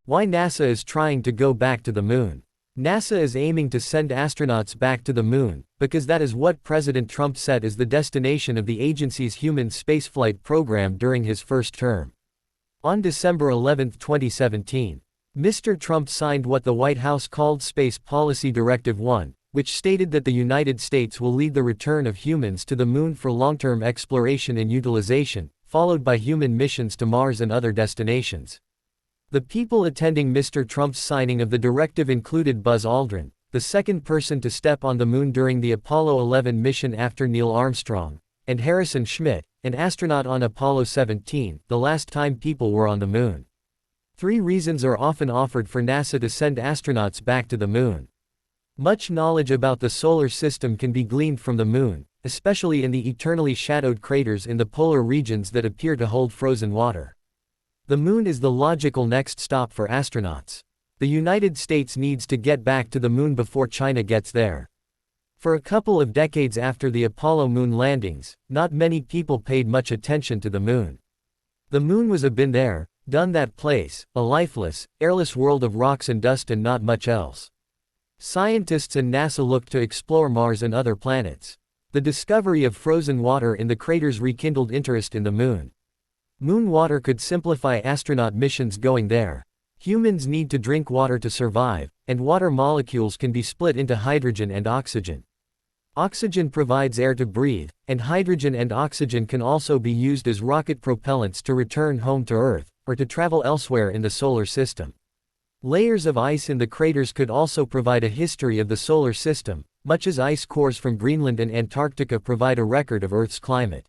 Why NASA is trying to go back to the moon. NASA is aiming to send astronauts back to the moon, because that is what President Trump said is the destination of the agency's human spaceflight program during his first term. On December 11, 2017, Mr. Trump signed what the White House called Space Policy Directive 1, which stated that the United States will lead the return of humans to the moon for long-term exploration and utilization, followed by human missions to Mars and other destinations. The people attending Mr. Trump's signing of the directive included Buzz Aldrin, the second person to step on the moon during the Apollo 11 mission after Neil Armstrong, and Harrison Schmitt, an astronaut on Apollo 17, the last time people were on the moon. 3 reasons are often offered for NASA to send astronauts back to the moon. Much knowledge about the solar system can be gleaned from the moon, especially in the eternally shadowed craters in the polar regions that appear to hold frozen water. The moon is the logical next stop for astronauts. The United States needs to get back to the moon before China gets there. For a couple of decades after the Apollo moon landings, not many people paid much attention to the moon. The moon was a been there, done that place, a lifeless, airless world of rocks and dust and not much else. Scientists and NASA looked to explore Mars and other planets. The discovery of frozen water in the craters rekindled interest in the moon. Moon water could simplify astronaut missions going there. Humans need to drink water to survive, and water molecules can be split into hydrogen and oxygen. Oxygen provides air to breathe, and hydrogen and oxygen can also be used as rocket propellants to return home to Earth, or to travel elsewhere in the solar system. Layers of ice in the craters could also provide a history of the solar system, much as ice cores from Greenland and Antarctica provide a record of Earth's climate.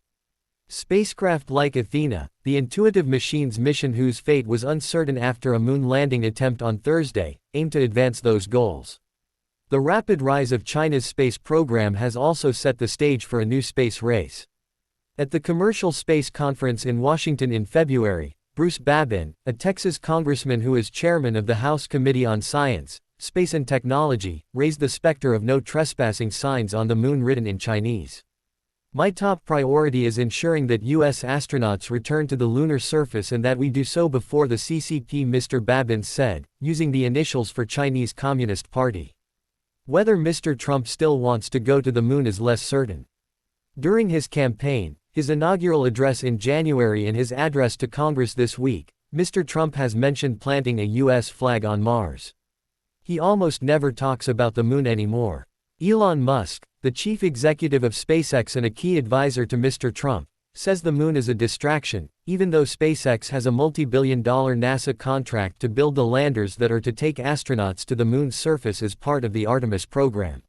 Spacecraft like Athena, the intuitive machine's mission whose fate was uncertain after a moon landing attempt on Thursday, aimed to advance those goals. The rapid rise of China's space program has also set the stage for a new space race. At the Commercial Space Conference in Washington in February, Bruce Babin, a Texas congressman who is chairman of the House Committee on Science, Space and Technology, raised the specter of no trespassing signs on the moon written in Chinese. My top priority is ensuring that U.S. astronauts return to the lunar surface and that we do so before the CCP, Mr. Babin said, using the initials for Chinese Communist Party. Whether Mr. Trump still wants to go to the moon is less certain. During his campaign, his inaugural address in January and his address to Congress this week, Mr. Trump has mentioned planting a U.S. flag on Mars. He almost never talks about the moon anymore. Elon Musk, the chief executive of SpaceX and a key advisor to Mr. Trump, says the moon is a distraction, even though SpaceX has a multi-billion-dollar NASA contract to build the landers that are to take astronauts to the moon's surface as part of the Artemis program.